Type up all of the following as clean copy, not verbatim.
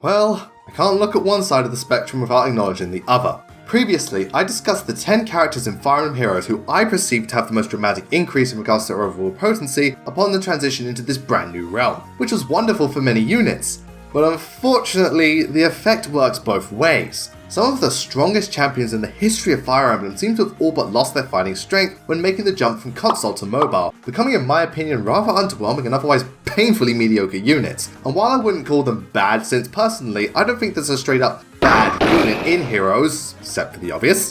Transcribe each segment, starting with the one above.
Well, I can't look at one side of the spectrum without acknowledging the other. Previously, I discussed the 10 characters in Fire Emblem Heroes who I perceived to have the most dramatic increase in regards to their overall potency upon the transition into this brand new realm, which was wonderful for many units. But unfortunately, the effect works both ways. Some of the strongest champions in the history of Fire Emblem seem to have all but lost their fighting strength when making the jump from console to mobile, becoming in my opinion rather underwhelming and otherwise painfully mediocre units. And while I wouldn't call them bad, since personally I don't think there's a straight up bad unit in Heroes, except for the obvious,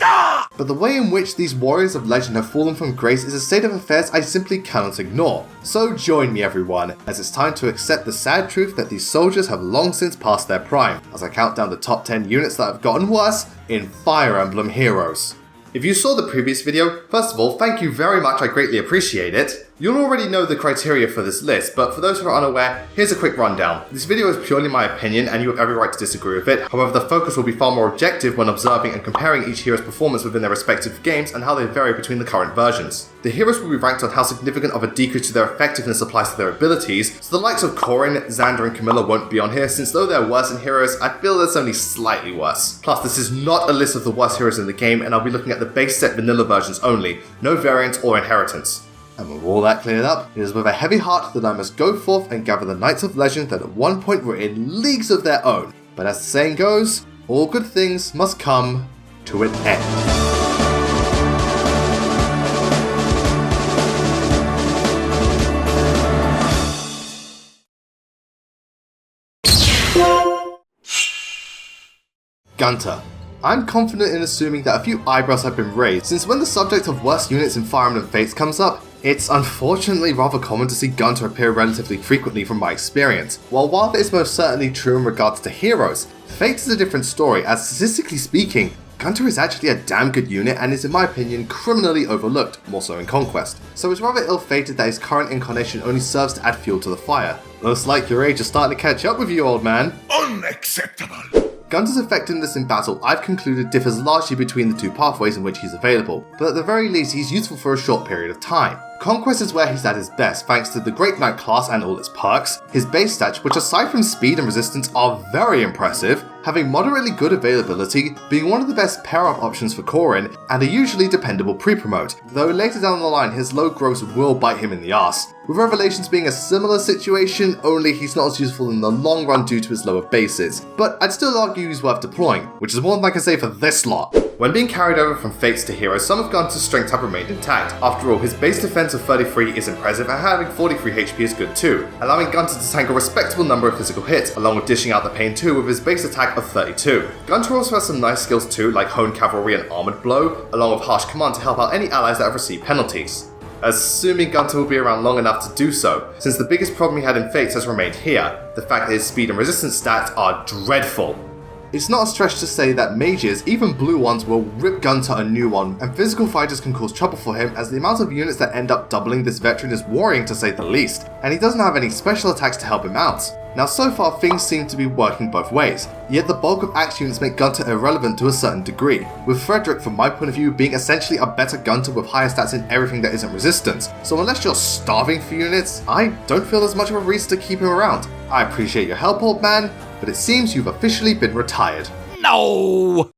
but the way in which these warriors of legend have fallen from grace is a state of affairs I simply cannot ignore. So join me everyone, as it's time to accept the sad truth that these soldiers have long since passed their prime, as I count down the top 10 units that have gotten worse in Fire Emblem Heroes. If you saw the previous video, first of all, thank you very much, I greatly appreciate it. You'll already know the criteria for this list, but for those who are unaware, here's a quick rundown. This video is purely my opinion and you have every right to disagree with it, however the focus will be far more objective when observing and comparing each hero's performance within their respective games and how they vary between the current versions. The heroes will be ranked on how significant of a decrease to their effectiveness applies to their abilities, so the likes of Corrin, Xander and Camilla won't be on here since though they're worse in heroes, I feel it's only slightly worse. Plus this is not a list of the worst heroes in the game and I'll be looking at the base set vanilla versions only, no variants or inheritance. And with all that cleared up, it is with a heavy heart that I must go forth and gather the Knights of Legend that at one point were in leagues of their own. But as the saying goes, all good things must come to an end. Gunter. I'm confident in assuming that a few eyebrows have been raised, since when the subject of worst units in Fire Emblem Fates comes up, it's unfortunately rather common to see Gunter appear relatively frequently from my experience. While that is most certainly true in regards to heroes, Fates is a different story, as statistically speaking, Gunter is actually a damn good unit and is in my opinion criminally overlooked, more so in Conquest. So it's rather ill-fated that his current incarnation only serves to add fuel to the fire. Looks like your age is starting to catch up with you, old man. Unacceptable! Gunter's effectiveness in battle, I've concluded, differs largely between the two pathways in which he's available, but at the very least he's useful for a short period of time. Conquest is where he's at his best thanks to the Great Knight class and all its perks, his base stats which aside from speed and resistance are very impressive, having moderately good availability, being one of the best pair-up options for Corrin, and a usually dependable pre-promote, though later down the line his low growth will bite him in the arse. With Revelations being a similar situation, only he's not as useful in the long run due to his lower bases, but I'd still argue he's worth deploying, which is more than I can say for this lot. When being carried over from Fates to Heroes, some of Gunter's strengths have remained intact. After all, his base defense of 33 is impressive and having 43 HP is good too, allowing Gunter to tank a respectable number of physical hits, along with dishing out the pain too with his base attack of 32. Gunter also has some nice skills too, like Honed Cavalry and Armored Blow, along with Harsh Command to help out any allies that have received penalties. Assuming Gunter will be around long enough to do so, since the biggest problem he had in Fates has remained here, the fact that his speed and resistance stats are dreadful. It's not a stretch to say that mages, even blue ones, will rip Gunter a new one, and physical fighters can cause trouble for him as the amount of units that end up doubling this veteran is worrying to say the least, and he doesn't have any special attacks to help him out. Now so far things seem to be working both ways, yet the bulk of axe units make Gunter irrelevant to a certain degree, with Frederick from my point of view being essentially a better Gunter with higher stats in everything that isn't resistance, so unless you're starving for units, I don't feel there's much of a reason to keep him around. I appreciate your help, old man, but it seems you've officially been retired. No!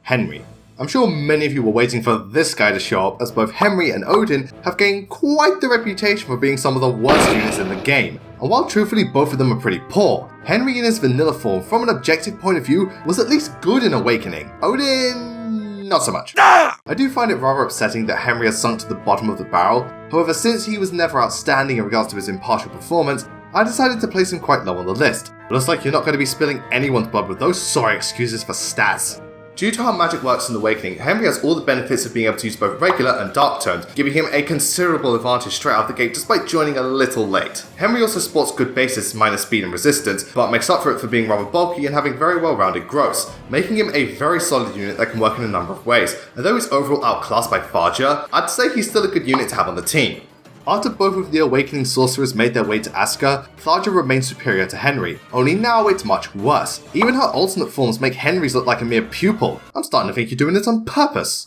Henry. I'm sure many of you were waiting for this guy to show up, as both Henry and Odin have gained quite the reputation for being some of the worst units in the game. And while truthfully both of them are pretty poor, Henry in his vanilla form from an objective point of view was at least good in Awakening. Odin, not so much. I do find it rather upsetting that Henry has sunk to the bottom of the barrel, however since he was never outstanding in regards to his impartial performance, I decided to place him quite low on the list. Looks like you're not going to be spilling anyone's blood with those sorry excuses for stats. Due to how magic works in Awakening, Henry has all the benefits of being able to use both regular and dark tones, giving him a considerable advantage straight out the gate despite joining a little late. Henry also sports good bases minus speed and resistance, but makes up for it for being rather bulky and having very well-rounded growths, making him a very solid unit that can work in a number of ways, and though he's overall outclassed by Faja, I'd say he's still a good unit to have on the team. After both of the Awakening sorcerers made their way to Asker, Tharja remained superior to Henry, only now it's much worse. Even her alternate forms make Henry's look like a mere pupil. I'm starting to think you're doing this on purpose.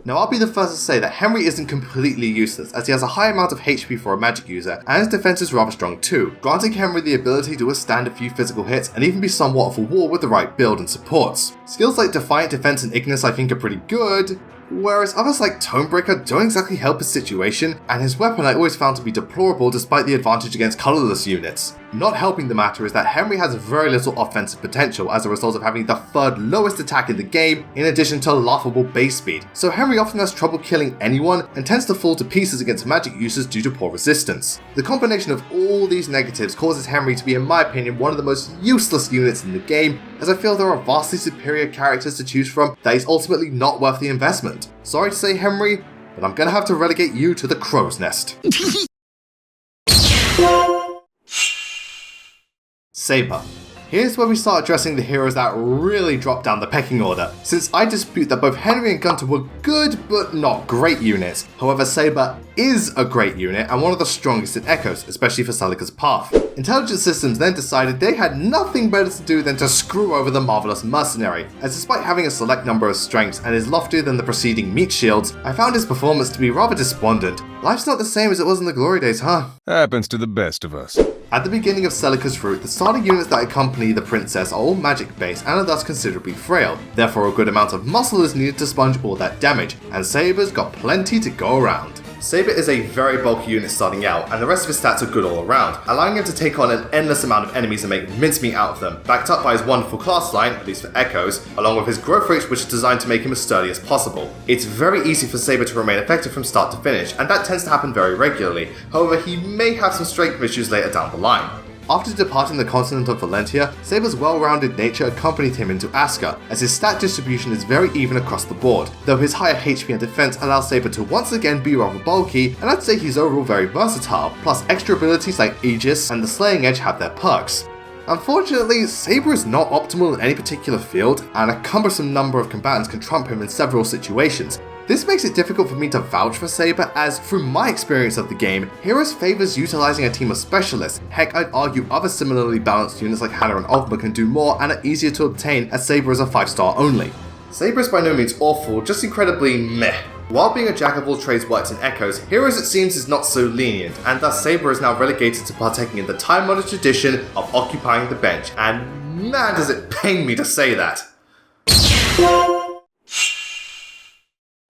Now I'll be the first to say that Henry isn't completely useless, as he has a high amount of HP for a magic user, and his defense is rather strong too, granting Henry the ability to withstand a few physical hits and even be somewhat of a war with the right build and supports. Skills like Defiant Defense and Ignis I think are pretty good, whereas others like Tonebreaker don't exactly help his situation, and his weapon I always found to be deplorable despite the advantage against colourless units. Not helping the matter is that Henry has very little offensive potential as a result of having the third lowest attack in the game, in addition to laughable base speed, so Henry often has trouble killing anyone and tends to fall to pieces against magic users due to poor resistance. The combination of all these negatives causes Henry to be, in my opinion, one of the most useless units in the game, as I feel there are vastly superior characters to choose from that is ultimately not worth the investment. Sorry to say, Henry, but I'm gonna have to relegate you to the crow's nest. Sabre. Here's where we start addressing the heroes that really drop down the pecking order, since I dispute that both Henry and Gunter were good but not great units. However, Sabre is a great unit and one of the strongest in Echoes, especially for Celica's path. Intelligent Systems then decided they had nothing better to do than to screw over the marvelous mercenary, as despite having a select number of strengths and is loftier than the preceding meat shields, I found his performance to be rather despondent. Life's not the same as it was in the glory days, huh? Happens to the best of us. At the beginning of Celica's route, the starting units that accompany the princess are all magic based and are thus considerably frail, therefore a good amount of muscle is needed to sponge all that damage, and Sabre's got plenty to go around. Sabre is a very bulky unit starting out, and the rest of his stats are good all around, allowing him to take on an endless amount of enemies and make mincemeat out of them, backed up by his wonderful class line, at least for Echoes, along with his growth rates which is designed to make him as sturdy as possible. It's very easy for Sabre to remain effective from start to finish, and that tends to happen very regularly, however he may have some strength issues later down the line. After departing the continent of Valentia, Sabre's well-rounded nature accompanied him into Asker, as his stat distribution is very even across the board, though his higher HP and defense allows Sabre to once again be rather bulky, and I'd say he's overall very versatile, plus extra abilities like Aegis and the Slaying Edge have their perks. Unfortunately, Sabre is not optimal in any particular field, and a cumbersome number of combatants can trump him in several situations. This makes it difficult for me to vouch for Sabre, as through my experience of the game, Heroes favours utilising a team of specialists. Heck, I'd argue other similarly balanced units like Hannah and Ultima can do more and are easier to obtain, as Sabre is a 5-star only. Sabre is by no means awful, just incredibly meh. While being a jack of all trades worked in Echoes, Heroes it seems is not so lenient, and thus Sabre is now relegated to partaking in the time-honoured tradition of occupying the bench, and man does it pain me to say that.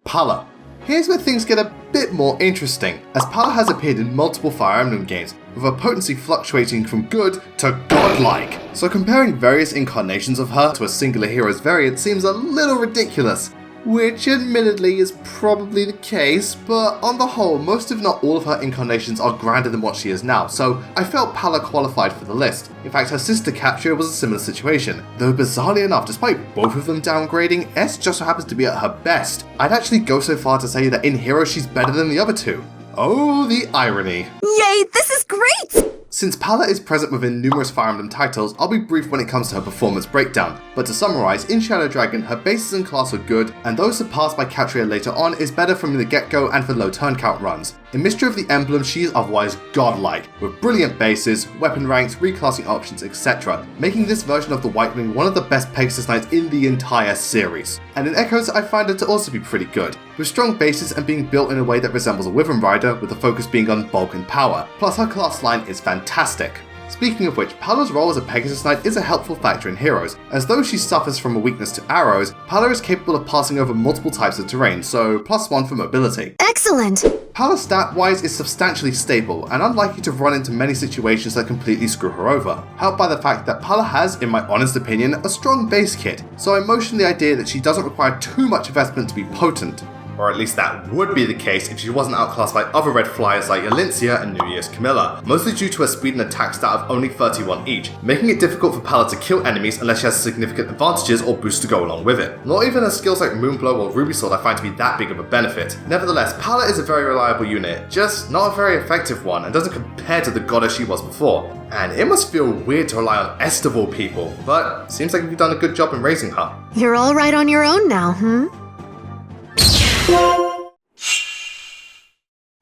Paula. Here's where things get a bit more interesting, as Paula has appeared in multiple Fire Emblem games, with her potency fluctuating from good to godlike. So comparing various incarnations of her to a singular hero's variant seems a little ridiculous. Which admittedly is probably the case, but on the whole, most if not all of her incarnations are grander than what she is now, so I felt Paula qualified for the list. In fact, her sister Capture was a similar situation, though bizarrely enough, despite both of them downgrading, S just so happens to be at her best. I'd actually go so far to say that in Hero she's better than the other two. Oh, the irony. Yay, this is great! Since Paula is present within numerous Fire Emblem titles, I'll be brief when it comes to her performance breakdown, but to summarise, in Shadow Dragon, her bases and class are good, and though surpassed by Catria later on, is better from the get-go and for low turn count runs. In Mystery of the Emblem, she is otherwise godlike, with brilliant bases, weapon ranks, reclassing options, etc., making this version of the White Wing one of the best Pegasus Knights in the entire series. And in Echoes, I find her to also be pretty good, with strong bases and being built in a way that resembles a Wyvern Rider, with the focus being on bulk and power, plus her class line is fantastic. Speaking of which, Paula's role as a Pegasus Knight is a helpful factor in Heroes, as though she suffers from a weakness to arrows, Paula is capable of passing over multiple types of terrain, so +1 for mobility. Excellent! Paula stat-wise is substantially stable, and unlikely to run into many situations that completely screw her over, helped by the fact that Paula has, in my honest opinion, a strong base kit, so I motion the idea that she doesn't require too much investment to be potent. Or at least that would be the case if she wasn't outclassed by other red flyers like Yalincia and New Year's Camilla, mostly due to her speed and attack stat of only 31 each, making it difficult for Paula to kill enemies unless she has significant advantages or boosts to go along with it. Not even her skills like Moonblow or Ruby Sword I find to be that big of a benefit. Nevertheless, Paula is a very reliable unit, just not a very effective one and doesn't compare to the goddess she was before. And it must feel weird to rely on Est of all people, but seems like you've done a good job in raising her. You're all right on your own now, hmm?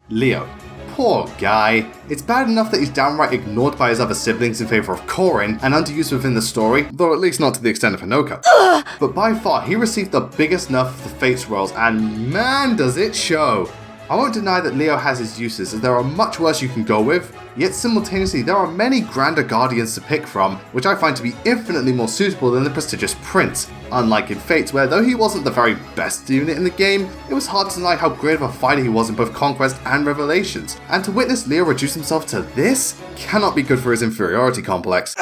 Leo. Poor guy. It's bad enough that he's downright ignored by his other siblings in favor of Korin and underused within the story, though at least not to the extent of Hinoka. But by far, he received the biggest nerf of the Fates roles, and man does it show. I won't deny that Leo has his uses, as there are much worse you can go with, yet simultaneously there are many grander guardians to pick from, which I find to be infinitely more suitable than the prestigious Prince. Unlike in Fates, where though he wasn't the very best unit in the game, it was hard to deny how great of a fighter he was in both Conquest and Revelations, and to witness Leo reduce himself to this cannot be good for his inferiority complex.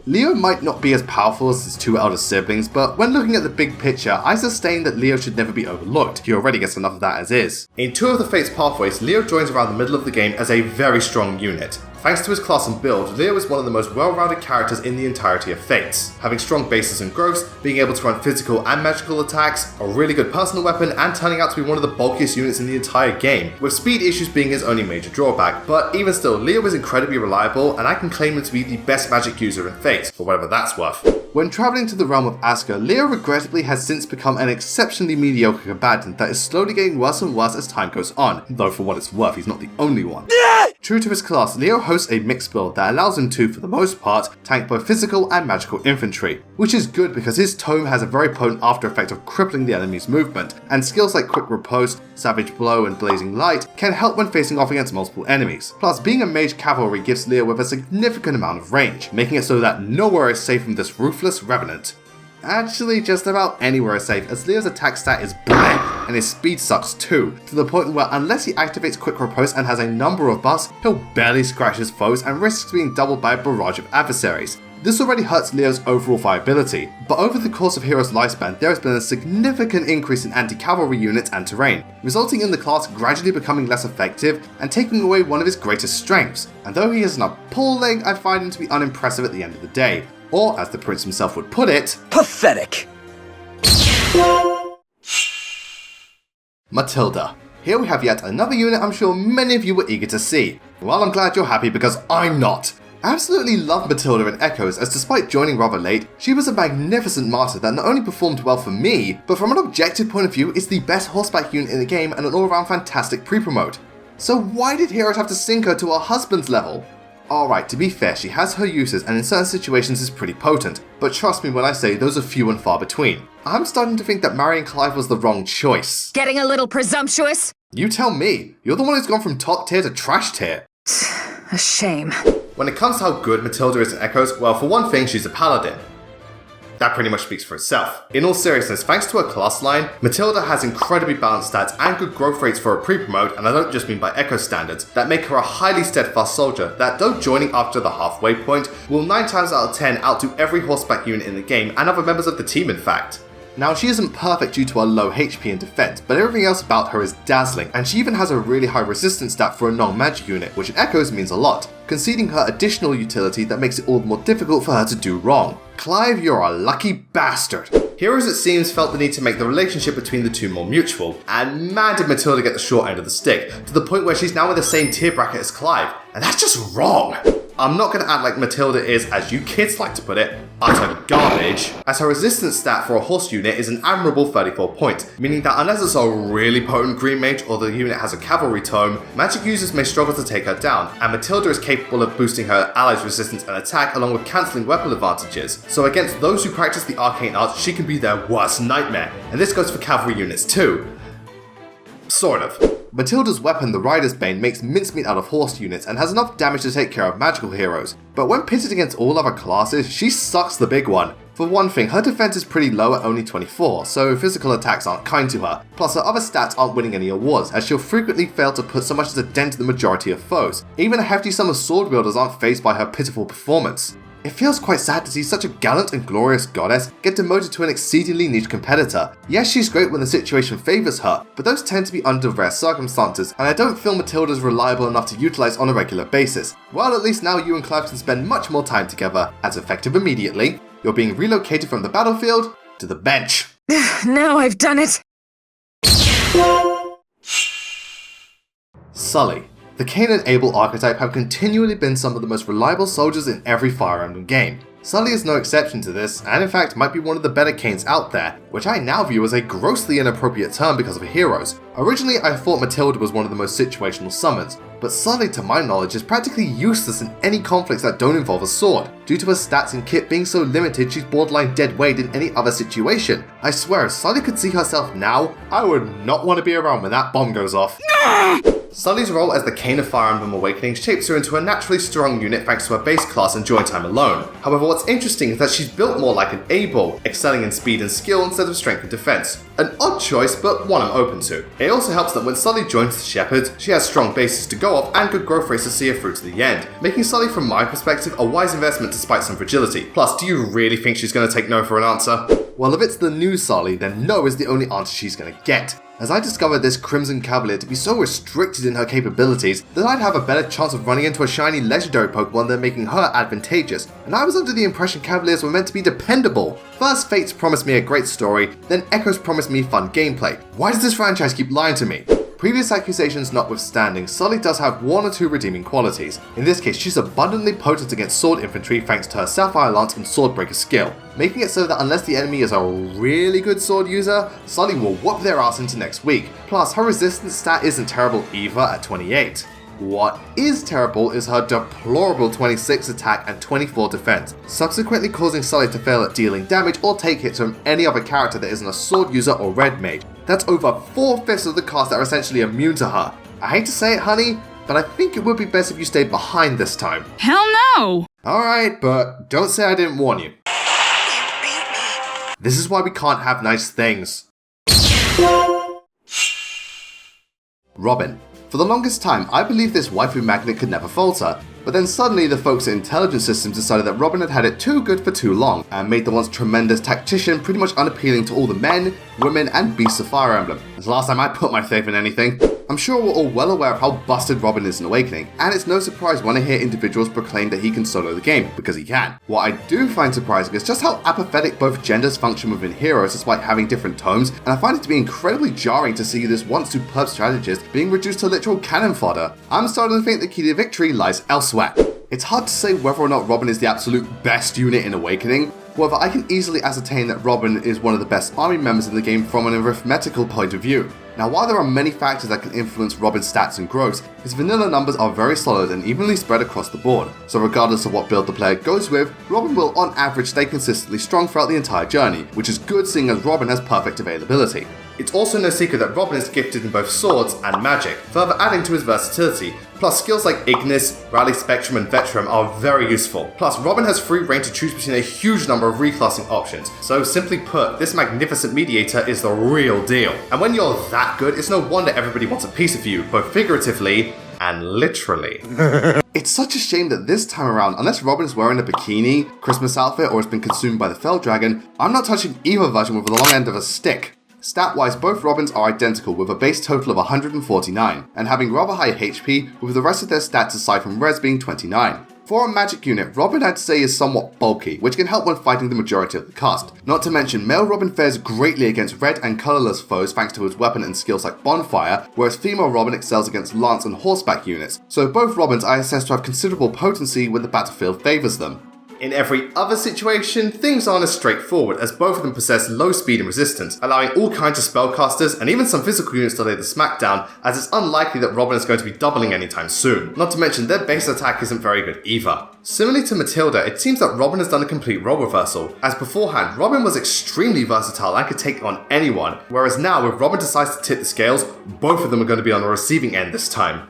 Leo might not be as powerful as his two elder siblings, but when looking at the big picture, I sustain that Leo should never be overlooked. He already gets enough of that as is. In two of the Fates pathways, Leo joins around the middle of the game as a very strong unit. Thanks to his class and build, Leo is one of the most well-rounded characters in the entirety of Fates, having strong bases and growths, being able to run physical and magical attacks, a really good personal weapon, and turning out to be one of the bulkiest units in the entire game, with speed issues being his only major drawback. But even still, Leo is incredibly reliable, and I can claim him to be the best magic user in Fates, for whatever that's worth. When travelling to the realm of Asker, Leo regrettably has since become an exceptionally mediocre combatant that is slowly getting worse and worse as time goes on, though for what it's worth, he's not the only one. True to his class, Leo hosts a mixed build that allows him to, for the most part, tank both physical and magical infantry, which is good because his tome has a very potent after effect of crippling the enemy's movement, and skills like Quick Riposte, Savage Blow, and Blazing Light can help when facing off against multiple enemies. Plus, being a mage cavalry gives Leo with a significant amount of range, making it so that nowhere is safe from this ruthless revenant. Actually, just about anywhere is safe, as Leo's attack stat is bleh, and his speed sucks too, to the point where unless he activates Quick Riposte and has a number of buffs, he'll barely scratch his foes and risks being doubled by a barrage of adversaries. This already hurts Leo's overall viability, but over the course of Hero's lifespan, there has been a significant increase in anti-cavalry units and terrain, resulting in the class gradually becoming less effective and taking away one of his greatest strengths, and though he is an appalling, I find him to be unimpressive at the end of the day. Or, as the prince himself would put it, pathetic. Matilda. Here we have yet another unit I'm sure many of you were eager to see. Well, I'm glad you're happy because I'm not. I absolutely love Matilda in Echoes, as despite joining rather late, she was a magnificent martyr that not only performed well for me, but from an objective point of view is the best horseback unit in the game and an all-around fantastic pre-promote. So why did Heroes have to sink her to her husband's level? Alright, to be fair, she has her uses and in certain situations is pretty potent, but trust me when I say those are few and far between. I'm starting to think that marrying Clive was the wrong choice. Getting a little presumptuous? You tell me, you're the one who's gone from top tier to trash tier. A shame. When it comes to how good Matilda is in Echoes, well, for one thing, she's a paladin. That pretty much speaks for itself. In all seriousness, thanks to her class line, Matilda has incredibly balanced stats and good growth rates for a pre-promote, and I don't just mean by Echo standards, that make her a highly steadfast soldier that, though joining after the halfway point, will 9 times out of 10 outdo every horseback unit in the game and other members of the team in fact. Now, she isn't perfect due to her low HP and defense, but everything else about her is dazzling, and she even has a really high resistance stat for a non-magic unit, which in Echoes means a lot, conceding her additional utility that makes it all the more difficult for her to do wrong. Clive, you're a lucky bastard. Heroes, it seems, felt the need to make the relationship between the two more mutual, and man did Matilda get the short end of the stick, to the point where she's now in the same tier bracket as Clive, and that's just wrong. I'm not going to act like Matilda is, as you kids like to put it, utter garbage, as her resistance stat for a horse unit is an admirable 34 points, meaning that unless it's a really potent green mage or the unit has a cavalry tome, magic users may struggle to take her down, and Matilda is capable of boosting her allies' resistance and attack along with cancelling weapon advantages, so against those who practice the arcane arts, she can be their worst nightmare, and this goes for cavalry units too. Sort of. Matilda's weapon, the Rider's Bane, makes mincemeat out of horse units and has enough damage to take care of magical heroes, but when pitted against all other classes, she sucks the big one. For one thing, her defense is pretty low at only 24, so physical attacks aren't kind to her, plus her other stats aren't winning any awards, as she'll frequently fail to put so much as a dent in the majority of foes. Even a hefty sum of sword wielders aren't fazed by her pitiful performance. It feels quite sad to see such a gallant and glorious goddess get demoted to an exceedingly niche competitor. Yes, she's great when the situation favours her, but those tend to be under rare circumstances, and I don't feel Matilda's reliable enough to utilise on a regular basis. Well, at least now you and Clive can spend much more time together, as effective immediately. You're being relocated from the battlefield to the bench. Now I've done it. Sully. The Cain and Abel archetype have continually been some of the most reliable soldiers in every Fire Emblem game. Sully is no exception to this, and in fact might be one of the better Cains out there, which I now view as a grossly inappropriate term because of heroes. Originally, I thought Matilda was one of the most situational summons, but Sully, to my knowledge, is practically useless in any conflicts that don't involve a sword, due to her stats and kit being so limited she's borderline dead weight in any other situation. I swear, if Sully could see herself now, I would not want to be around when that bomb goes off. Sully's role as the Cain of Fire Emblem Awakening shapes her into a naturally strong unit thanks to her base class and join time alone. However, what's interesting is that she's built more like an A-ball, excelling in speed and skill instead of strength and defense. An odd choice, but one I'm open to. It also helps that when Sully joins the Shepherds, she has strong bases to go off and good growth rates to see her through to the end, making Sully from my perspective a wise investment despite some fragility. Plus, do you really think she's going to take no for an answer? Well, if it's the new Sully, then no is the only answer she's going to get. As I discovered this Crimson Cavalier to be so restricted in her capabilities that I'd have a better chance of running into a shiny legendary Pokemon than making her advantageous, and I was under the impression Cavaliers were meant to be dependable. First, Fates promised me a great story, then Echoes promised me fun gameplay. Why does this franchise keep lying to me? Previous accusations notwithstanding, Sully does have one or two redeeming qualities. In this case, she's abundantly potent against sword infantry thanks to her Sapphire Lance and Swordbreaker skill, making it so that unless the enemy is a really good sword user, Sully will whoop their ass into next week. Plus, her resistance stat isn't terrible either at 28. What is terrible is her deplorable 26 attack and 24 defense, subsequently causing Sully to fail at dealing damage or take hits from any other character that isn't a sword user or red mage. That's over 4/5 of the cast that are essentially immune to her. I hate to say it, honey, but I think it would be best if you stayed behind this time. Hell no! Alright, but don't say I didn't warn you. This is why we can't have nice things. Robin. For the longest time, I believed this waifu magnet could never falter, but then suddenly the folks at Intelligence Systems decided that Robin had it too good for too long, and made the once tremendous tactician pretty much unappealing to all the men, women, and beasts of Fire Emblem. It's the last time I put my faith in anything. I'm sure we're all well aware of how busted Robin is in Awakening, and it's no surprise when I hear individuals proclaim that he can solo the game, because he can. What I do find surprising is just how apathetic both genders function within heroes despite having different tones, and I find it to be incredibly jarring to see this once superb strategist being reduced to literal cannon fodder. I'm starting to think the key to victory lies elsewhere. It's hard to say whether or not Robin is the absolute best unit in Awakening. However, I can easily ascertain that Robin is one of the best army members in the game from an arithmetical point of view. Now, while there are many factors that can influence Robin's stats and growth, his vanilla numbers are very solid and evenly spread across the board. So regardless of what build the player goes with, Robin will on average stay consistently strong throughout the entire journey, which is good seeing as Robin has perfect availability. It's also no secret that Robin is gifted in both swords and magic, further adding to his versatility. Plus, skills like Ignis, Rally Spectrum, and Veteran are very useful. Plus, Robin has free reign to choose between a huge number of reclassing options. So simply put, this magnificent mediator is the real deal. And when you're that good, it's no wonder everybody wants a piece of you, both figuratively and literally. It's such a shame that this time around, unless Robin is wearing a bikini, Christmas outfit, or has been consumed by the Fell Dragon, I'm not touching either version with the long end of a stick. Stat-wise, both Robins are identical with a base total of 149, and having rather high HP, with the rest of their stats aside from Res being 29. For a magic unit, Robin I'd say is somewhat bulky, which can help when fighting the majority of the cast. Not to mention, male Robin fares greatly against red and colourless foes thanks to his weapon and skills like Bonfire, whereas female Robin excels against lance and horseback units, so both Robins I assess to have considerable potency when the battlefield favours them. In every other situation, things aren't as straightforward as both of them possess low speed and resistance, allowing all kinds of spellcasters and even some physical units to lay the smackdown, as it's unlikely that Robin is going to be doubling anytime soon. Not to mention their base attack isn't very good either. Similarly to Matilda, it seems that Robin has done a complete role reversal, as beforehand, Robin was extremely versatile and could take on anyone, whereas now if Robin decides to tip the scales, both of them are going to be on the receiving end this time.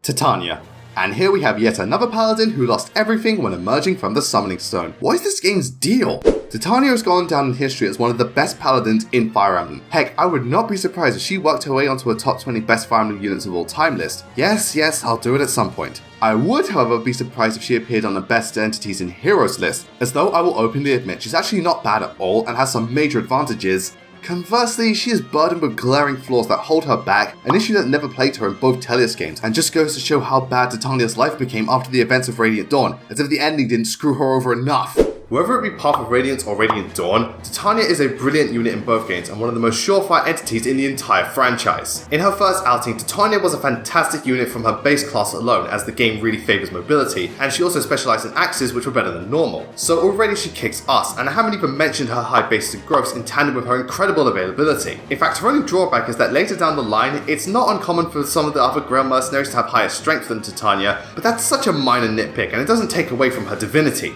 Titania. And here we have yet another paladin who lost everything when emerging from the Summoning Stone. What is this game's deal? Titania has gone down in history as one of the best paladins in Fire Emblem. Heck, I would not be surprised if she worked her way onto a top 20 best Fire Emblem units of all time list. Yes, I'll do it at some point. I would, however, be surprised if she appeared on the best entities in heroes list, as though I will openly admit she's actually not bad at all and has some major advantages. Conversely, she is burdened with glaring flaws that hold her back, an issue that never plagued her in both Tellius games, and just goes to show how bad Titania's life became after the events of Radiant Dawn, as if the ending didn't screw her over enough. Whether it be Path of Radiance or Radiant Dawn, Titania is a brilliant unit in both games and one of the most surefire entities in the entire franchise. In her first outing, Titania was a fantastic unit from her base class alone, as the game really favours mobility, and she also specialised in axes which were better than normal. So already she kicks ass, and I haven't even mentioned her high basic growths in tandem with her incredible availability. In fact, her only drawback is that later down the line, it's not uncommon for some of the other Grail mercenaries to have higher strength than Titania, but that's such a minor nitpick and it doesn't take away from her divinity.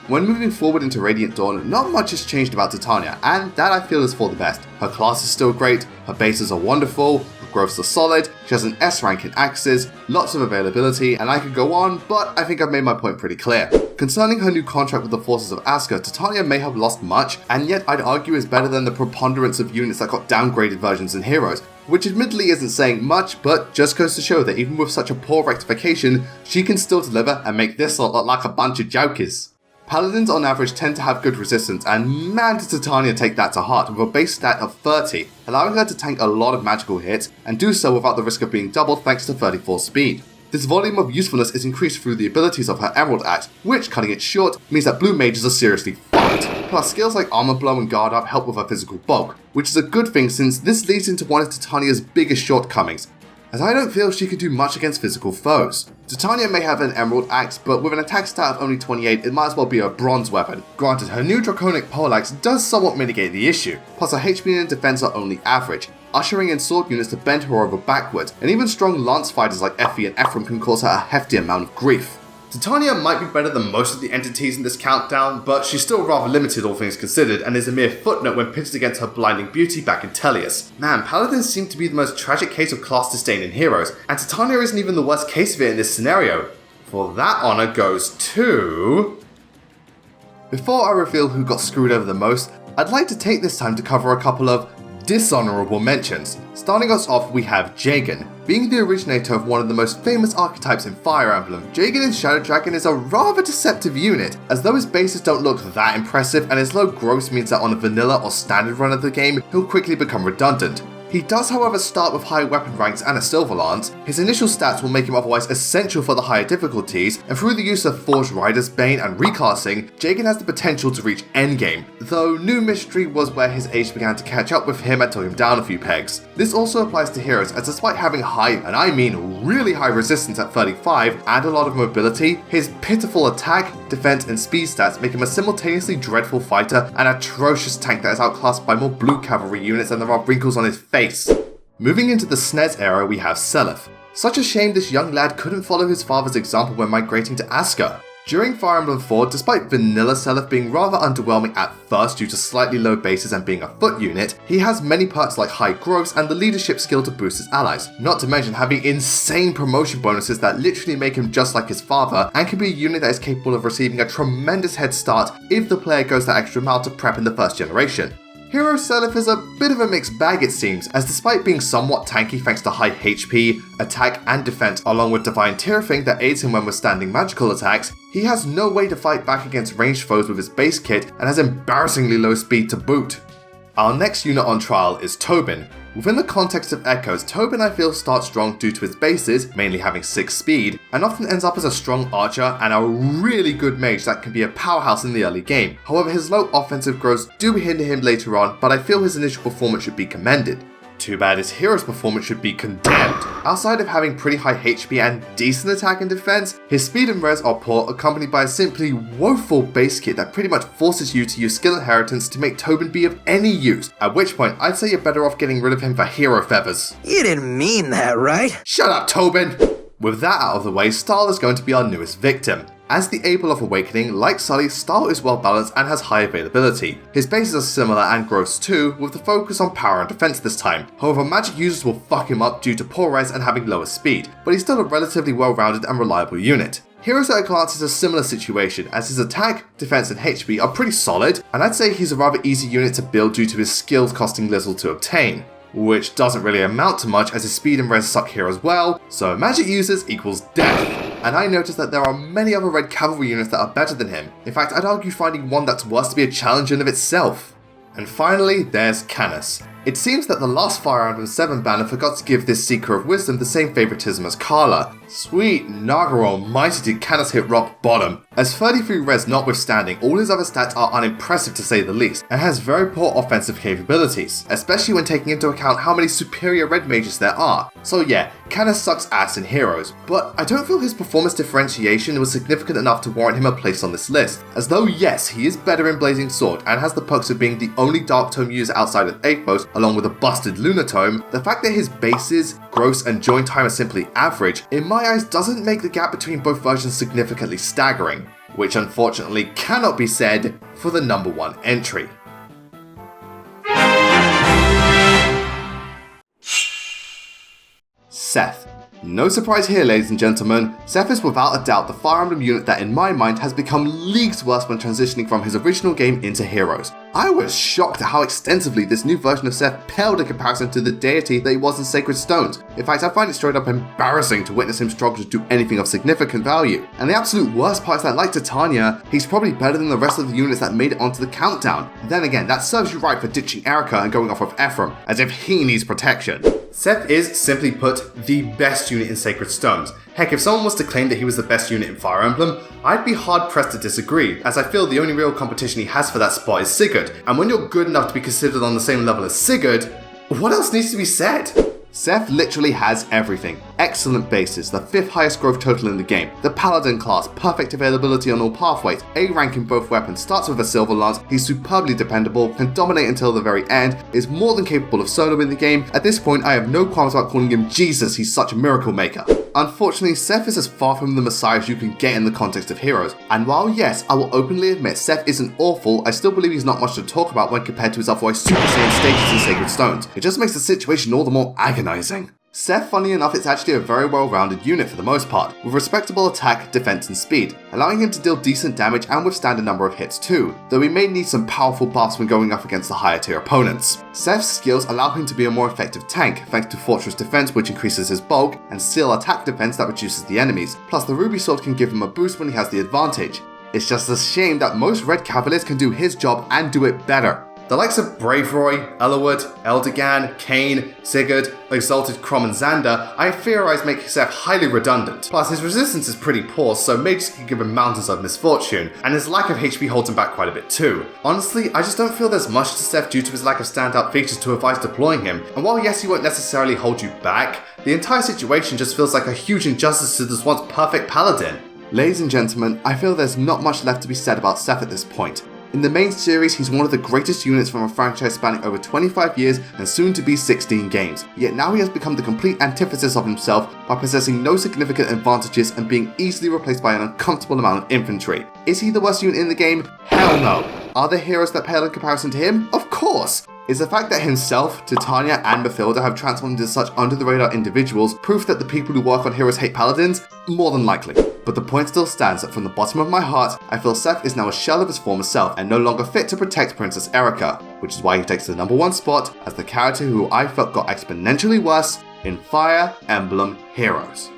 When moving forward into Radiant Dawn, not much has changed about Titania, and that I feel is for the best. Her class is still great, her bases are wonderful, her growths are solid, she has an S rank in axes, lots of availability, and I could go on, but I think I've made my point pretty clear. Concerning her new contract with the forces of Asker, Titania may have lost much, and yet I'd argue is better than the preponderance of units that got downgraded versions in Heroes, which admittedly isn't saying much, but just goes to show that even with such a poor rectification, she can still deliver and make this lot look like a bunch of jokers. Paladins on average tend to have good resistance, and man did Titania take that to heart with a base stat of 30, allowing her to tank a lot of magical hits, and do so without the risk of being doubled thanks to 34 speed. This volume of usefulness is increased through the abilities of her Emerald Axe, which, cutting it short, means that blue mages are seriously fucked. Plus, skills like Armor Blow and Guard Up help with her physical bulk, which is a good thing since this leads into one of Titania's biggest shortcomings, as I don't feel she could do much against physical foes. Titania may have an Emerald Axe, but with an attack stat of only 28, it might as well be a bronze weapon. Granted, her new Draconic Poleaxe does somewhat mitigate the issue, plus her HP and defense are only average, ushering in sword units to bend her over backwards, and even strong lance fighters like Effie and Ephraim can cause her a hefty amount of grief. Titania might be better than most of the entities in this countdown, but she's still rather limited all things considered, and is a mere footnote when pitted against her blinding beauty back in Tellius. Man, Paladins seem to be the most tragic case of class disdain in Heroes, and Titania isn't even the worst case of it in this scenario. For that honour goes to... Before I reveal who got screwed over the most, I'd like to take this time to cover a couple of dishonourable mentions. Starting us off, we have Jagen. Being the originator of one of the most famous archetypes in Fire Emblem, Jagen in Shadow Dragon is a rather deceptive unit, as though his bases don't look that impressive and his low growth means that on a vanilla or standard run of the game, he'll quickly become redundant. He does however start with high weapon ranks and a silver lance. His initial stats will make him otherwise essential for the higher difficulties, and through the use of Forged Rider's Bane and reclassing, Jagen has the potential to reach endgame, though New Mystery was where his age began to catch up with him and took him down a few pegs. This also applies to heroes, as despite having high, and I mean really high resistance at 35 and a lot of mobility, his pitiful attack, defense and speed stats make him a simultaneously dreadful fighter and atrocious tank that is outclassed by more blue cavalry units than there are wrinkles on his face. Moving into the SNES era, we have Seliph. Such a shame this young lad couldn't follow his father's example when migrating to Asker. During Fire Emblem 4, despite vanilla Seliph being rather underwhelming at first due to slightly low bases and being a foot unit, he has many perks like high growths and the leadership skill to boost his allies, not to mention having insane promotion bonuses that literally make him just like his father, and can be a unit that is capable of receiving a tremendous head start if the player goes that extra mile to prep in the first generation. Hero Seliph is a bit of a mixed bag it seems, as despite being somewhat tanky thanks to high HP, attack and defense along with Divine Tearfing that aids him when withstanding magical attacks, he has no way to fight back against ranged foes with his base kit and has embarrassingly low speed to boot. Our next unit on trial is Tobin. Within the context of Echoes, Tobin I feel starts strong due to his bases, mainly having 6 speed, and often ends up as a strong archer and a really good mage that can be a powerhouse in the early game. However, his low offensive growths do hinder him later on, but I feel his initial performance should be commended. Too bad his hero's performance should be condemned. Outside of having pretty high HP and decent attack and defense, his speed and res are poor, accompanied by a simply woeful base kit that pretty much forces you to use skill inheritance to make Tobin be of any use, at which point I'd say you're better off getting rid of him for hero feathers. You didn't mean that, right? Shut up, Tobin! With that out of the way, Stahl is going to be our newest victim. As the Able of Awakening, like Sully, Stahl is well balanced and has high availability. His bases are similar and growths too, with the focus on power and defense this time. However, magic users will fuck him up due to poor res and having lower speed, but he's still a relatively well-rounded and reliable unit. Heroes at a glance is a similar situation, as his attack, defense and HP are pretty solid, and I'd say he's a rather easy unit to build due to his skills costing little to obtain. Which doesn't really amount to much as his speed and res suck here as well, so magic users equals death. And I noticed that there are many other red cavalry units that are better than him. In fact, I'd argue finding one that's worse to be a challenge in of itself. And finally, there's Canis. It seems that the last Fire Emblem 7 banner forgot to give this Seeker of Wisdom the same favoritism as Carla. Sweet Naga almighty, did Canis hit rock bottom. As 33 res notwithstanding, all his other stats are unimpressive to say the least, and has very poor offensive capabilities, especially when taking into account how many superior red mages there are. So yeah, Canis sucks ass in Heroes, but I don't feel his performance differentiation was significant enough to warrant him a place on this list, as though yes, he is better in Blazing Sword and has the perks of being the only Dark Tome user outside of Athos, along with a busted Lunar Tome. The fact that his bases, gross and join time are simply average, in my eyes doesn't make the gap between both versions significantly staggering, which unfortunately cannot be said for the number 1 entry. Seth. No surprise here, ladies and gentlemen, Seth is without a doubt the Fire Emblem unit that in my mind has become leagues worse when transitioning from his original game into Heroes. I was shocked at how extensively this new version of Seth paled in comparison to the deity that he was in Sacred Stones. In fact, I find it straight up embarrassing to witness him struggle to do anything of significant value. And the absolute worst part is that, like Titania, he's probably better than the rest of the units that made it onto the countdown. Then again, that serves you right for ditching Erica and going off with Ephraim, as if he needs protection. Seth is, simply put, the best unit in Sacred Stones. Heck, if someone was to claim that he was the best unit in Fire Emblem, I'd be hard pressed to disagree, as I feel the only real competition he has for that spot is Sigurd, and when you're good enough to be considered on the same level as Sigurd, what else needs to be said? Seth literally has everything. Excellent bases, the 5th highest growth total in the game, the Paladin class, perfect availability on all pathways, A rank in both weapons, starts with a Silver Lance, he's superbly dependable, can dominate until the very end, is more than capable of solo in the game. At this point, I have no qualms about calling him Jesus, he's such a miracle maker. Unfortunately, Seth is as far from the Messiah as you can get in the context of Heroes, and while yes, I will openly admit Seth isn't awful, I still believe he's not much to talk about when compared to his otherwise Super Saiyan status in Sacred Stones. It just makes the situation all the more agonizing. Seth, funny enough, is actually a very well-rounded unit for the most part, with respectable attack, defense and speed, allowing him to deal decent damage and withstand a number of hits too, though he may need some powerful buffs when going up against the higher tier opponents. Seth's skills allow him to be a more effective tank, thanks to Fortress Defense which increases his bulk, and Seal Attack Defense that reduces the enemies, plus the Ruby Sword can give him a boost when he has the advantage. It's just a shame that most Red Cavaliers can do his job and do it better. The likes of Braveroy, Eliwood, Eldegan, Kain, Sigurd, Exalted Crom and Xander, I theorize make Seth highly redundant. Plus his resistance is pretty poor, so mages can give him mountains of misfortune, and his lack of HP holds him back quite a bit too. Honestly, I just don't feel there's much to Seth due to his lack of standout features to advise deploying him, and while yes he won't necessarily hold you back, the entire situation just feels like a huge injustice to this once perfect paladin. Ladies and gentlemen, I feel there's not much left to be said about Seth at this point. In the main series, he's one of the greatest units from a franchise spanning over 25 years and soon to be 16 games, yet now he has become the complete antithesis of himself by possessing no significant advantages and being easily replaced by an uncomfortable amount of infantry. Is he the worst unit in the game? Hell no. Are there heroes that pale in comparison to him? Of course! Is the fact that himself, Titania and Matilda have transformed into such under-the-radar individuals proof that the people who work on Heroes hate paladins? More than likely. But the point still stands that from the bottom of my heart, I feel Seth is now a shell of his former self and no longer fit to protect Princess Erica, which is why he takes the number 1 spot as the character who I felt got exponentially worse in Fire Emblem Heroes.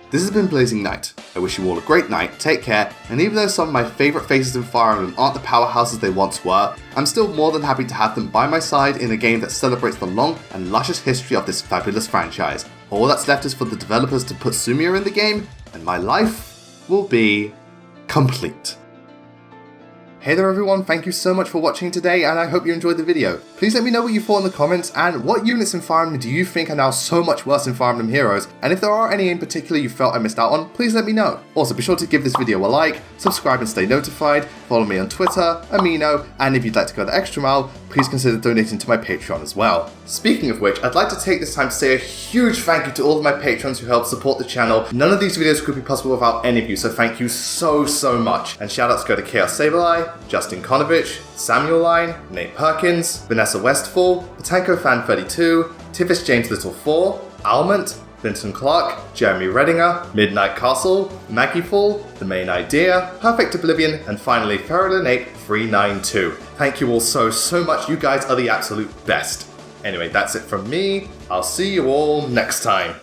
This has been Blazing Knight. I wish you all a great night, take care, and even though some of my favourite faces in Fire Emblem aren't the powerhouses they once were, I'm still more than happy to have them by my side in a game that celebrates the long and luscious history of this fabulous franchise. All that's left is for the developers to put Sumiya in the game, and my life will be complete. Hey there everyone, thank you so much for watching today and I hope you enjoyed the video. Please let me know what you thought in the comments and what units in Fire Emblem do you think are now so much worse in Fire Emblem Heroes, and if there are any in particular you felt I missed out on, please let me know. Also be sure to give this video a like, subscribe and stay notified, follow me on Twitter, Amino, and if you'd like to go the extra mile, please consider donating to my Patreon as well. Speaking of which, I'd like to take this time to say a huge thank you to all of my patrons who helped support the channel. None of these videos could be possible without any of you, so thank you so much. And shoutouts go to Chaos Sabereye, Justin Konovich, Samuel Line, Nate Perkins, Vanessa Westfall, Patanko Fan 32, Tivis James Little 4, Almont, Vincent Clark, Jeremy Redinger, Midnight Castle, Maggie Fall, The Main Idea, Perfect Oblivion, and finally Feralinape 392. Thank you all so much, you guys are the absolute best. Anyway, that's it from me, I'll see you all next time.